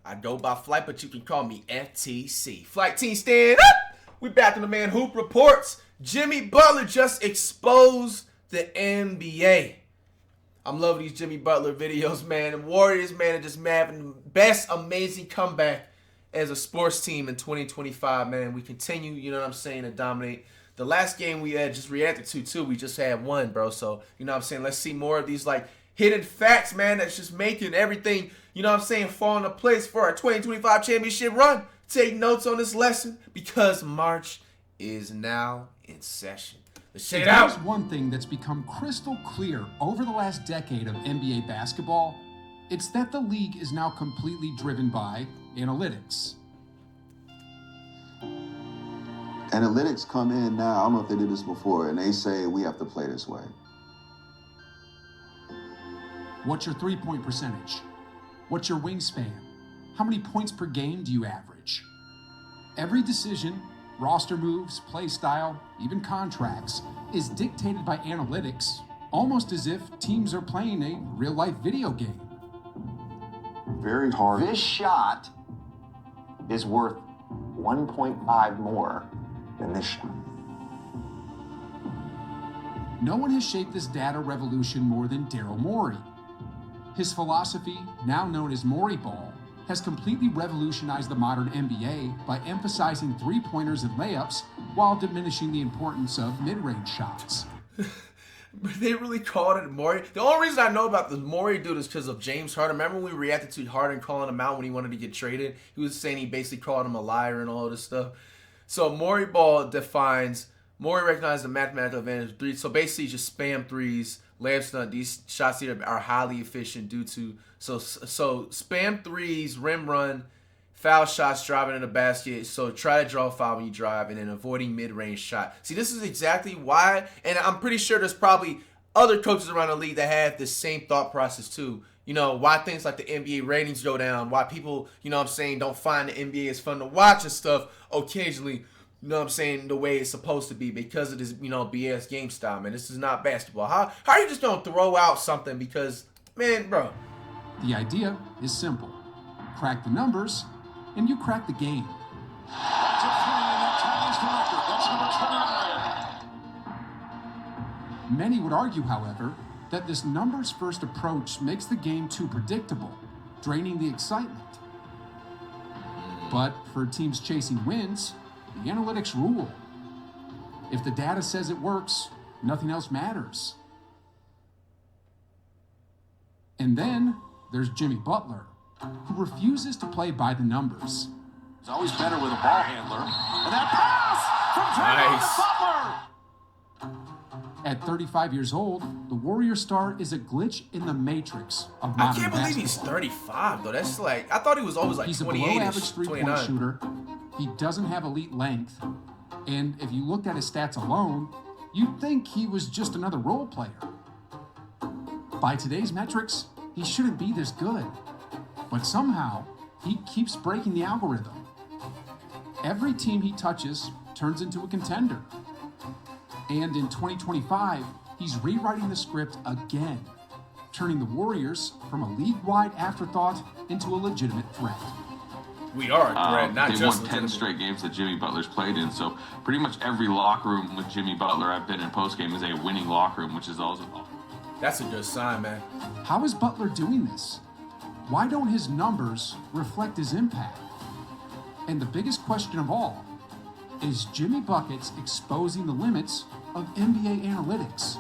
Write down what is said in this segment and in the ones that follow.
I go by Flight, but you can call me FTC. Flight team, stand up! We back in the Man Hoop Reports. Jimmy Butler just exposed the NBA. I'm loving these Jimmy Butler videos, man. The Warriors, man, are just having the best amazing comeback as a sports team in 2025, man. We continue, you know what I'm saying, to dominate. The last game we had just reacted to, too, we just had one, bro. So, you know what I'm saying, let's see more of these, like, hidden facts, man, that's just making everything, you know what I'm saying, fall into place for our 2025 championship run. Take notes on this lesson because March is now in session. Let's check it out. There's one thing that's become crystal clear over the last decade of NBA basketball. It's that the league is now completely driven by analytics. Analytics come in now, I don't know if they did this before, and they say we have to play this way. What's your three-point percentage? What's your wingspan? How many points per game do you average? Every decision, roster moves, play style, even contracts, is dictated by analytics, almost as if teams are playing a real-life video game. Very hard. This shot is worth 1.5 more than this shot. No one has shaped this data revolution more than Daryl Morey. His philosophy, now known as Moreyball, has completely revolutionized the modern NBA by emphasizing three-pointers and layups while diminishing the importance of mid-range shots. They really called it Morey. The only reason I know about the Morey dude is because of James Harden. Remember when we reacted to Harden calling him out when he wanted to get traded? He was saying he basically called him a liar and all this stuff. So Moreyball defines, Morey recognized the mathematical advantage of threes. So basically just spam threes, layups, not these shots here are highly efficient due to, so spam threes, rim run, foul shots, driving in the basket. So try to draw a foul when you drive, and then avoiding mid-range shot. See, this is exactly why, and I'm pretty sure there's probably other coaches around the league that have the same thought process too. You know, why things like the NBA ratings go down, why people, you know what I'm saying, don't find the NBA as fun to watch and stuff occasionally, you know what I'm saying, the way it's supposed to be because of this, you know, BS game style, man. This is not basketball. How are you just going to throw out something because, man, bro. The idea is simple. Crack the numbers, and you crack the game. That's a three, and that ties the record. That's number 29. Many would argue, however, that this numbers-first approach makes the game too predictable, draining the excitement. But for teams chasing wins, the analytics rule. If the data says it works, nothing else matters. And then there's Jimmy Butler, who refuses to play by the numbers. He's always better with a ball handler. And that pass from Draymond to Butler. At 35 years old, the Warrior star is a glitch in the matrix of modern I can't believe basketball. he's 35, though. That's like, I thought he was always like He's a 28-ish, below-average three-point 29. shooter. He doesn't have elite length. And if you looked at his stats alone, you'd think he was just another role player. By today's metrics, he shouldn't be this good. But somehow, he keeps breaking the algorithm. Every team he touches turns into a contender. And in 2025, he's rewriting the script again, turning the Warriors from a league-wide afterthought into a legitimate threat. We are a threat, not They've just won 10 straight games that Jimmy Butler's played in, so pretty much every locker room with Jimmy Butler I've been in postgame is a winning locker room, which is also... That's a good sign, man. How is Butler doing this? Why don't his numbers reflect his impact? And the biggest question of all, is Jimmy Buckets exposing the limits of NBA analytics?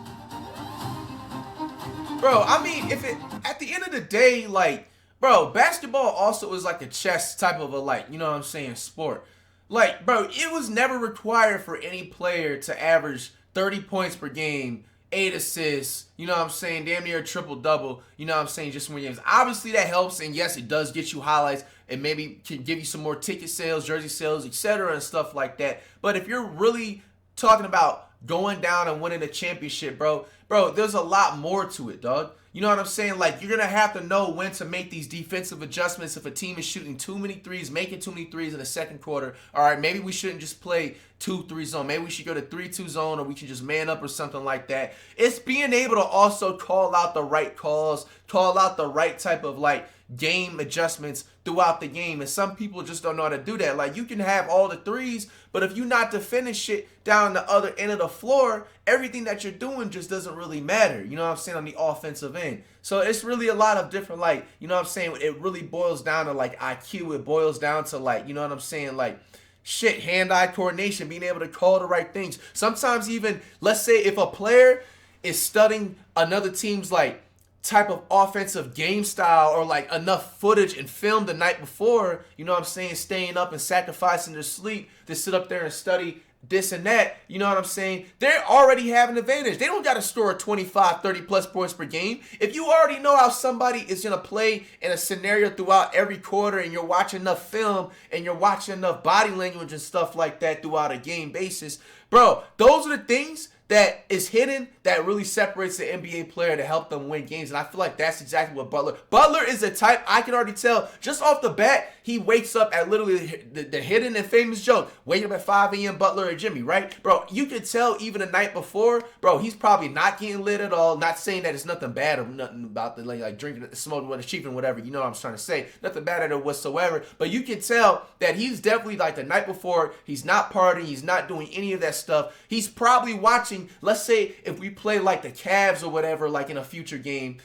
Bro, I mean, if it, at the end of the day, like, bro, basketball also is like a chess type of a, like, you know what I'm saying, sport. Like, bro, it was never required for any player to average 30 points per game, 8 assists, you know what I'm saying, damn near a triple-double, you know what I'm saying, just win games. Obviously, that helps, and yes, it does get you highlights, and maybe can give you some more ticket sales, jersey sales, etc., and stuff like that. But if you're really talking about going down and winning a championship, bro, there's a lot more to it, dog. You know what I'm saying? Like, you're going to have to know when to make these defensive adjustments if a team is shooting too many threes, making too many threes in the second quarter. All right, maybe we shouldn't just play 2-3 zone. Maybe we should go to 3-2 zone, or we can just man up or something like that. It's being able to also call out the right calls, call out the right type of, like, game adjustments throughout the game, and some people just don't know how to do that. Like, you can have all the threes, but if you're not defending shit down the other end of the floor, everything that you're doing just doesn't really matter, you know what I'm saying, on the offensive end. So it's really a lot of different, like, you know what I'm saying, it really boils down to, like, IQ. It boils down to, like, you know what I'm saying, like, shit, hand-eye coordination, being able to call the right things. Sometimes even, let's say if a player is studying another team's, like, type of offensive game style, or like enough footage and film the night before, you know what I'm saying, staying up and sacrificing their sleep to sit up there and study this and that, you know what I'm saying, they already have an advantage. They don't got to score 25, 30 plus points per game. If you already know how somebody is going to play in a scenario throughout every quarter, and you're watching enough film and you're watching enough body language and stuff like that throughout a game basis, bro, those are the things that is hidden that really separates the NBA player to help them win games. And I feel like that's exactly what Butler is a type, I can already tell just off the bat, he wakes up at literally the hidden and famous joke, waking up at 5 a.m. Butler or Jimmy, right? Bro, you could tell even the night before, bro, he's probably not getting lit at all. Not saying that it's nothing bad or nothing about the like drinking, smoking, whatever, cheating, whatever, you know what I'm trying to say. Nothing bad at it whatsoever. But you can tell that he's definitely, like, the night before, he's not partying, he's not doing any of that stuff. He's probably watching, let's say if we play like the Cavs or whatever, like in a future game,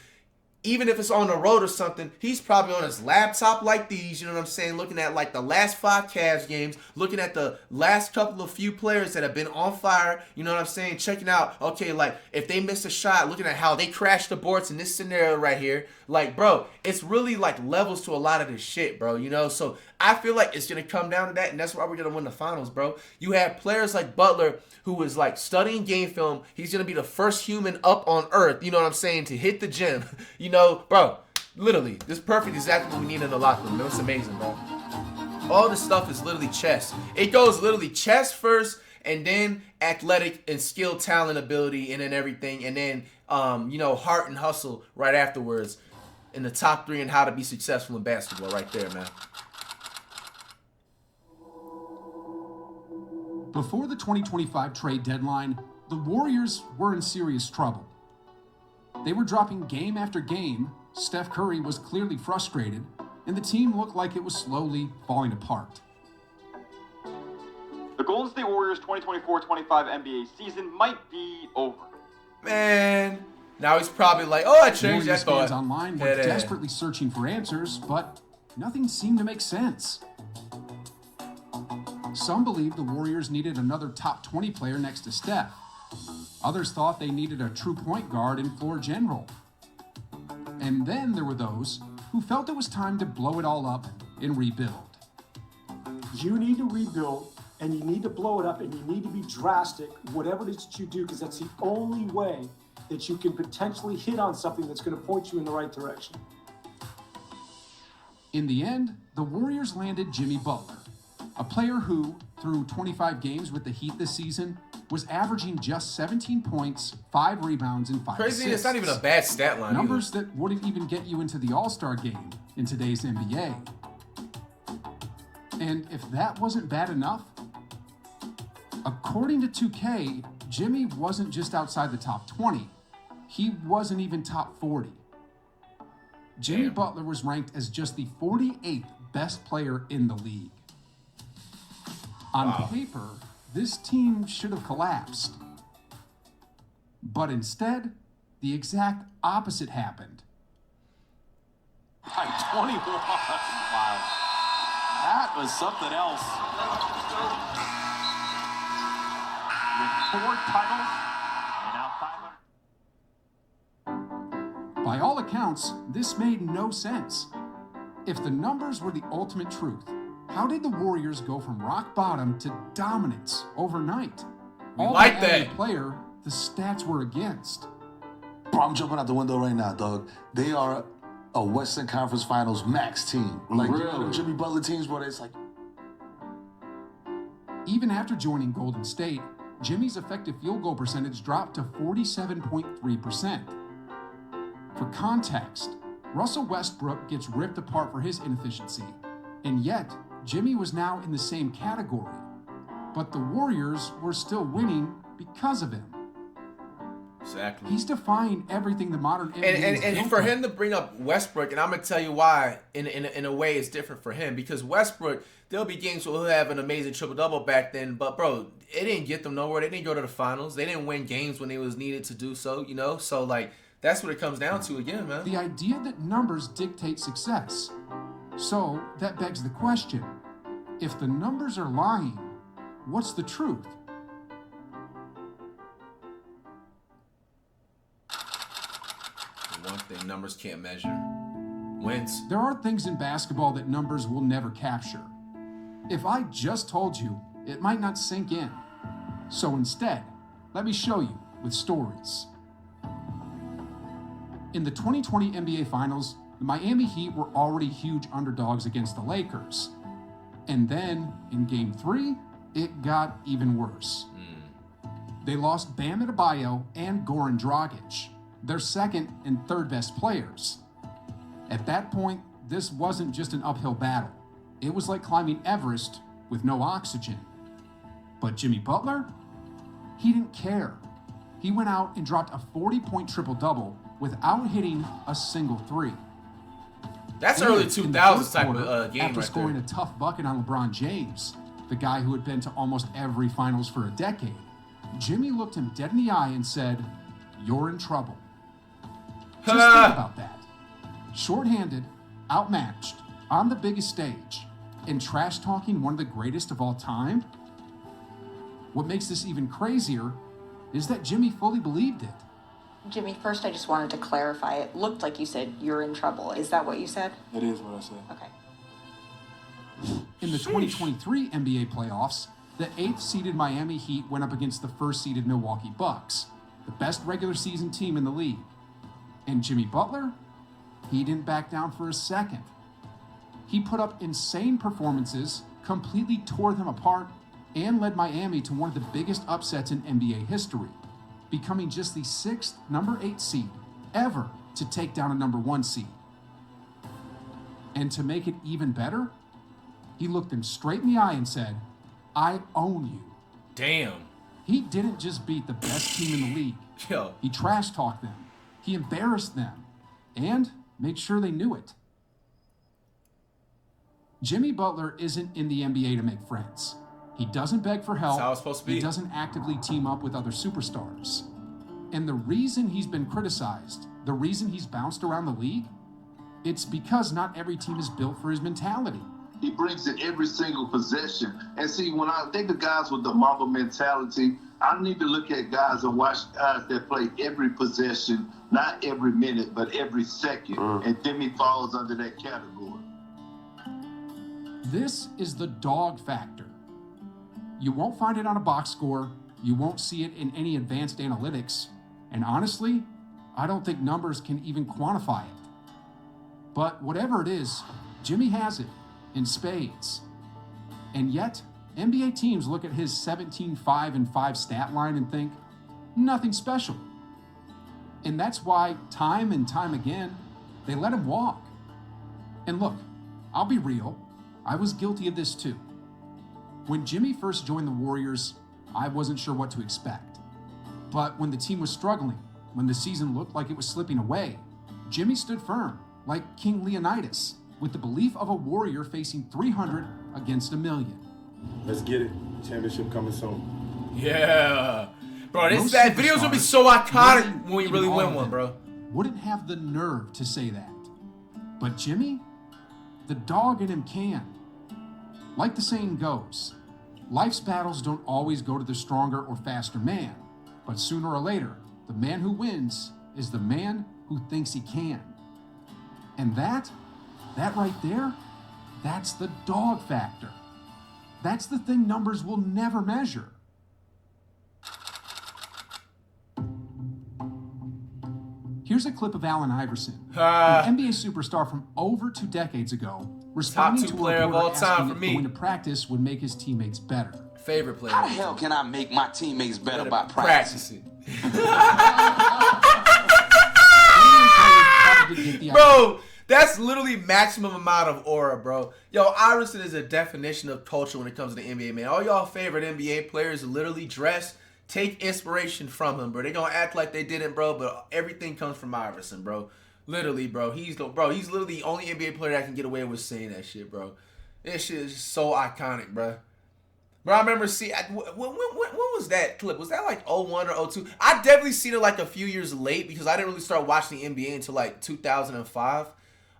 even if it's on the road or something, he's probably on his laptop like these, you know what I'm saying, looking at like the last 5 Cavs games, looking at the last couple of few players that have been on fire, you know what I'm saying, checking out, okay, like if they miss a shot, looking at how they crashed the boards in this scenario right here. Like, bro, it's really like levels to a lot of this shit, bro, you know. So I feel like it's going to come down to that, and that's why we're going to win the finals, bro. You have players like Butler, who is like studying game film. He's going to be the first human up on earth, you know what I'm saying, to hit the gym. You know, bro, literally, this is perfect, exactly what we need in the locker room. It's amazing, bro. All this stuff is literally chess. It goes literally chess first, and then athletic and skill, talent, ability, and then everything, and then, you know, heart and hustle right afterwards. In the top 3 in how to be successful in basketball right there, man. Before the 2025 trade deadline, the Warriors were in serious trouble. They were dropping game after game, Steph Curry was clearly frustrated, and the team looked like it was slowly falling apart. The Golden State Warriors 2024-25 NBA season might be over. Man, now he's probably like, oh, I changed that thought. Fans online were desperately searching for answers, but nothing seemed to make sense. Some believed the Warriors needed another top 20 player next to Steph. Others thought they needed a true point guard and floor general. And then there were those who felt it was time to blow it all up and rebuild. You need to rebuild, and you need to blow it up, and you need to be drastic, whatever it is that you do, because that's the only way that you can potentially hit on something that's going to point you in the right direction. In the end, the Warriors landed Jimmy Butler, a player who, through 25 games with the Heat this season, was averaging just 17 points, 5 rebounds, and 5 Crazy, assists. it's not even a bad stat line. Numbers that wouldn't even get you into the All-Star game in today's NBA. And if that wasn't bad enough, according to 2K, Jimmy wasn't just outside the top 20. He wasn't even top 40. Jimmy Butler was ranked as just the 48th best player in the league. On paper, this team should have collapsed. But instead, the exact opposite happened. By 21. Wow. That was something else. With 4 titles and now 500. By all accounts, this made no sense. If the numbers were the ultimate truth, how did the Warriors go from rock bottom to dominance overnight? All like by every that. player the stats were against. Bro, I'm jumping out the window right now, dog. They are a Western Conference Finals max team. Like, you know, the Jimmy Butler teams, bro, it's like... Even after joining Golden State, Jimmy's effective field goal percentage dropped to 47.3%. For context, Russell Westbrook gets ripped apart for his inefficiency, and yet Jimmy was now in the same category. But the Warriors were still winning because of him. Exactly. He's defying everything the modern NBA And built for on. him to bring up Westbrook, and I'm gonna tell you why. In a way, it's different for him because Westbrook, there'll be games where he'll have an amazing triple double back then, but bro, it didn't get them nowhere. They didn't go to the finals. They didn't win games when it was needed to do so. You know, so like that's what it comes down to again, man. The idea that numbers dictate success. So that begs the question: if the numbers are lying, what's the truth? One thing numbers can't measure: wins. There are things in basketball that numbers will never capture. If I just told you, it might not sink in. So instead, let me show you with stories. In the 2020 NBA Finals, the Miami Heat were already huge underdogs against the Lakers. And then, in Game 3, it got even worse. They lost Bam Adebayo and Goran Dragic, their second and third best players. At that point, this wasn't just an uphill battle. It was like climbing Everest with no oxygen. But Jimmy Butler? He didn't care. He went out and dropped a 40-point triple-double without hitting a single three. That's And early in the 2000s fourth type quarter, of game after right scoring there. a tough bucket on LeBron James, the guy who had been to almost every finals for a decade, Jimmy looked him dead in the eye and said, "You're in trouble." Just think about that. Short-handed, outmatched, on the biggest stage, and trash-talking one of the greatest of all time? What makes this even crazier is that Jimmy fully believed it. Jimmy, first I just wanted to clarify. It looked like you said you're in trouble. Is that what you said? That is what I said. Okay. In the 2023 NBA playoffs, the 8th-seeded Miami Heat went up against the 1st-seeded Milwaukee Bucks, the best regular season team in the league. And Jimmy Butler? He didn't back down for a second. He put up insane performances, completely tore them apart, and led Miami to one of the biggest upsets in NBA history, becoming just the 6th number 8 seed ever to take down a number 1 seed. And to make it even better, he looked them straight in the eye and said, "I own you." Damn. He didn't just beat the best team in the league. Yo. He trash-talked them. He embarrassed them. And made sure they knew it. Jimmy Butler isn't in the NBA to make friends. He doesn't beg for help. That's how it's supposed to be. He doesn't actively team up with other superstars. And the reason he's been criticized, the reason he's bounced around the league, it's because not every team is built for his mentality. He brings it every single possession. And see, when I think of guys with the Mamba mentality, I need to look at guys and watch guys that play every possession, not every minute, but every second. And Jimmy falls under that category. This is the dog factor. You won't find it on a box score. You won't see it in any advanced analytics. And honestly, I don't think numbers can even quantify it. But whatever it is, Jimmy has it in spades. And yet, NBA teams look at his 17-5-5 stat line and think, nothing special. And that's why time and time again, they let him walk. And look, I'll be real, I was guilty of this too. When Jimmy first joined the Warriors, I wasn't sure what to expect. But when the team was struggling, when the season looked like it was slipping away, Jimmy stood firm, like King Leonidas, with the belief of a warrior facing 300 against 1,000,000. Let's get it. Championship coming soon. Yeah. Bro, Most that video's gonna be so iconic when we really all win of one, them, bro. Wouldn't have the nerve to say that. But Jimmy, the dog in him can. Like the saying goes, life's battles don't always go to the stronger or faster man, but sooner or later, the man who wins is the man who thinks he can. And that right there, that's the dog factor. That's the thing numbers will never measure. Here's a clip of Allen Iverson, an NBA superstar from over 2 decades ago, responding to a player of all reporter time asking for if me. going to practice would make his teammates better. Favorite player. How the hell can I make my teammates better by practicing? Bro, that's literally maximum amount of aura, bro. Yo, Iverson is a definition of culture when it comes to the NBA, man. All y'all favorite NBA players literally dress Take inspiration from him, bro. They gonna act like they didn't, bro, but everything comes from Iverson, bro. Literally, bro. He's literally the only NBA player that can get away with saying that shit, bro. This shit is so iconic, bro. Bro, I remember seeing, when was that clip? Was that like 01 or 02? I definitely seen it like a few years late because I didn't really start watching the NBA until like 2005.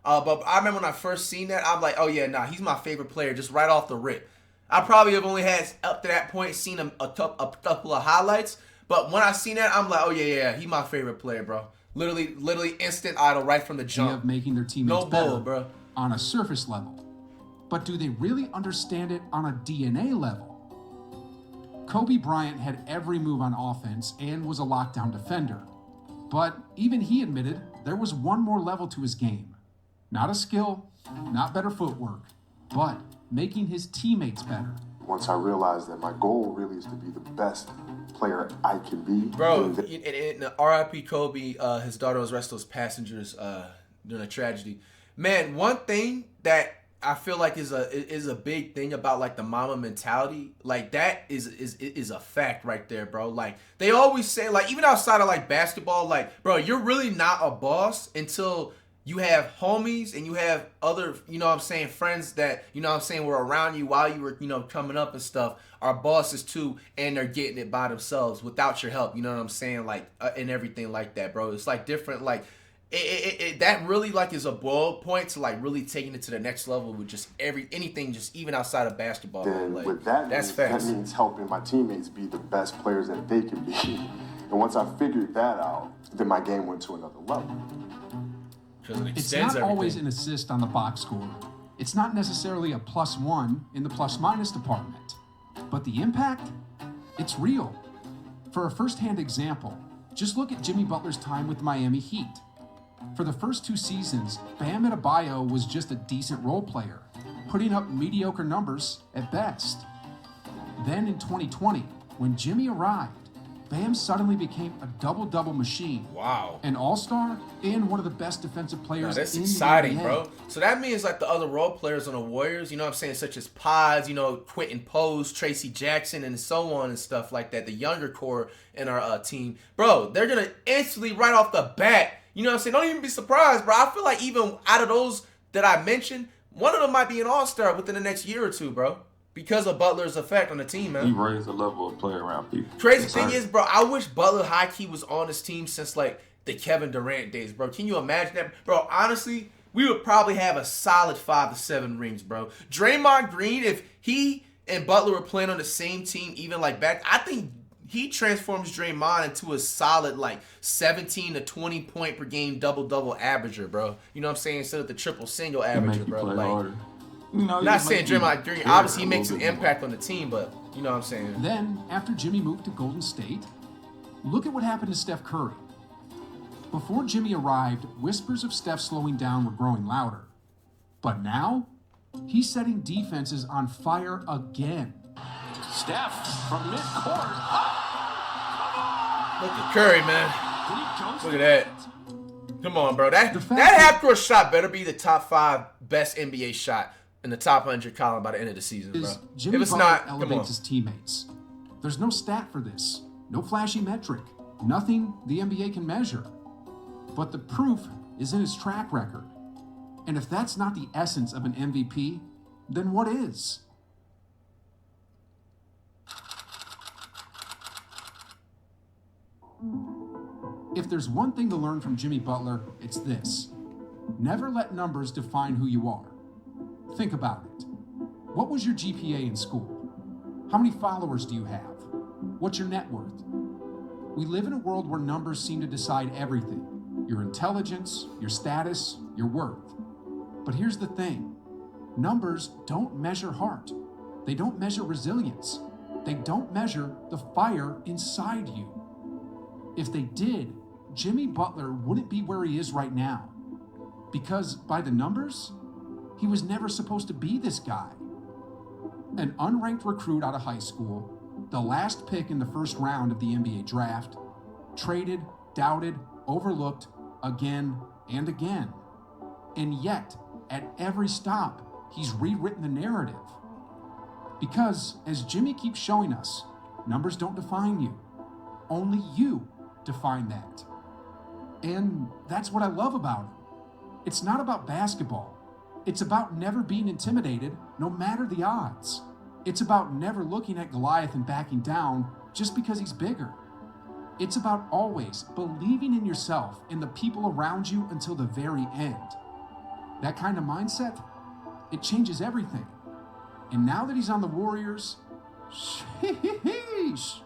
But I remember when I first seen that, I'm like, oh yeah, nah, he's my favorite player just right off the rip. I probably have only had, up to that point, seen him a couple of highlights. But when I seen that, I'm like, oh yeah, he's my favorite player, bro. Literally instant idol right from the jump. Of making their teammates better bro. On a surface level. But do they really understand it on a DNA level? Kobe Bryant had every move on offense and was a lockdown defender. But even he admitted there was one more level to his game. Not a skill, not better footwork, but making his teammates better. Once I realized that my goal really is to be the best player I can be. Bro, in R.I.P. Kobe, his daughter was rescued as passengers during a tragedy. Man, one thing that I feel like is a big thing about like the mama mentality, like that is a fact right there, bro. Like they always say, like even outside of like basketball, like bro, you're really not a boss until you have homies and you have other, you know what I'm saying, friends that, you know what I'm saying, were around you while you were, you know, coming up and stuff, are bosses too, and they're getting it by themselves without your help, you know what I'm saying, like, and everything like that, bro. It's like different, like, that really like is a boil point to like really taking it to the next level with just anything, just even outside of basketball. Then like, with that, that's that means helping my teammates be the best players that they can be. And once I figured that out, then my game went to another level. It's not always an assist on the box score. It's not necessarily a +1 in the plus-minus department. But the impact, it's real. For a first-hand example, just look at Jimmy Butler's time with the Miami Heat. For the first 2 seasons, Bam Adebayo was just a decent role player, putting up mediocre numbers at best. Then in 2020, when Jimmy arrived, Bam suddenly became a double-double machine. Wow. An all-star and one of the best defensive players that's in exciting, the NBA. bro. So that means like the other role players on the Warriors, you know what I'm saying, such as Pods, you know, Quentin Pose, Tracy Jackson, and so on and stuff like that, the younger core in our team. Bro, they're going to instantly, right off the bat, you know what I'm saying, don't even be surprised, bro. I feel like even out of those that I mentioned, one of them might be an all-star within the next year or two, bro. Because of Butler's effect on the team, man. He raised the level of play around people. Crazy thing is, bro, I wish Butler high-key was on this team since, like, the Kevin Durant days, bro. Can you imagine that? Bro, honestly, we would probably have a solid 5 to 7 rings, bro. Draymond Green, if he and Butler were playing on the same team, even, like, back, I think he transforms Draymond into a solid, like, 17 to 20 point per game double-double averager, bro. You know what I'm saying? Instead of the triple-single averager, bro. Play like, harder. You know, not saying Draymond Green, obviously he makes an impact on the team, but you know what I'm saying. Then, after Jimmy moved to Golden State, look at what happened to Steph Curry. Before Jimmy arrived, whispers of Steph slowing down were growing louder. But now, he's setting defenses on fire again. Steph from midcourt. Look at Curry, man. Look at that. Come on, bro. That half-court shot better be the top 5 best NBA shot in the top 100 column by the end of the season, bro. Jimmy If it's Butler not, elevates his teammates. There's no stat for this, no flashy metric, nothing the NBA can measure. But the proof is in his track record. And if that's not the essence of an MVP, then what is? If there's one thing to learn from Jimmy Butler, it's this. Never let numbers define who you are. Think about it. What was your GPA in school? How many followers do you have? What's your net worth? We live in a world where numbers seem to decide everything. Your intelligence, your status, your worth. But here's the thing. Numbers don't measure heart. They don't measure resilience. They don't measure the fire inside you. If they did, Jimmy Butler wouldn't be where he is right now. Because by the numbers, he was never supposed to be this guy. An unranked recruit out of high school, the last pick in the first round of the NBA draft, traded, doubted, overlooked again and again. And yet, at every stop, he's rewritten the narrative. Because, as Jimmy keeps showing us, numbers don't define you. Only you define that. And that's what I love about it. It's not about basketball. It's about never being intimidated, no matter the odds. It's about never looking at Goliath and backing down just because he's bigger. It's about always believing in yourself and the people around you until the very end. That kind of mindset, it changes everything. And now that he's on the Warriors, sheesh.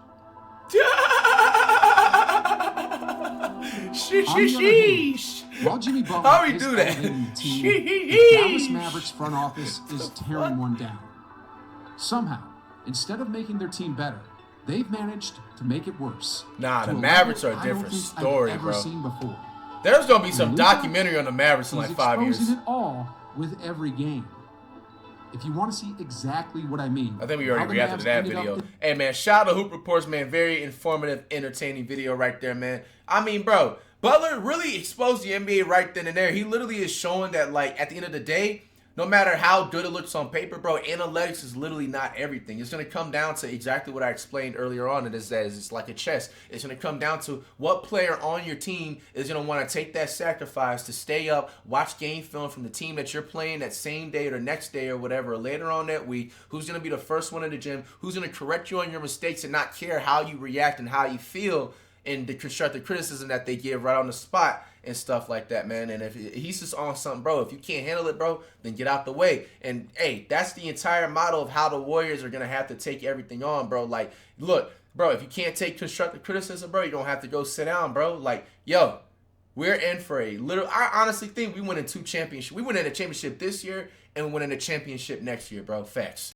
Sheesh. While Jimmy Butler How we is do that? elevating the team, the Dallas Mavericks front office is tearing one down. Somehow, instead of making their team better, they've managed to make it worse. Nah, to the a Mavericks level are a I don't different think story, I've ever bro. seen before. There's gonna be some Luka, documentary on the Mavericks in like he's 5 years. exposing it all with every game. If you want to see exactly what I mean, I think we already how the reacted to Mavs that ended video. up Hey, man, shout out to Hoop Reports, man. Very informative, entertaining video right there, man. I mean, bro, Butler really exposed the NBA right then and there. He literally is showing that, like, at the end of the day, no matter how good it looks on paper, bro, analytics is literally not everything. It's going to come down to exactly what I explained earlier on. It is that it's like a chess. It's going to come down to what player on your team is going to want to take that sacrifice to stay up, watch game film from the team that you're playing that same day or the next day or whatever, or later on that week, who's going to be the first one in the gym, who's going to correct you on your mistakes and not care how you react and how you feel and the constructive criticism that they give right on the spot and stuff like that, man. And if he's just on something, bro, if you can't handle it, bro, then get out the way. And, hey, that's the entire model of how the Warriors are going to have to take everything on, bro. Like, look, bro, if you can't take constructive criticism, bro, you're going to have to go sit down, bro. Like, yo, we're in for a little – I honestly think we win in 2 championships. We win in a championship this year and we win in a championship next year, bro. Facts.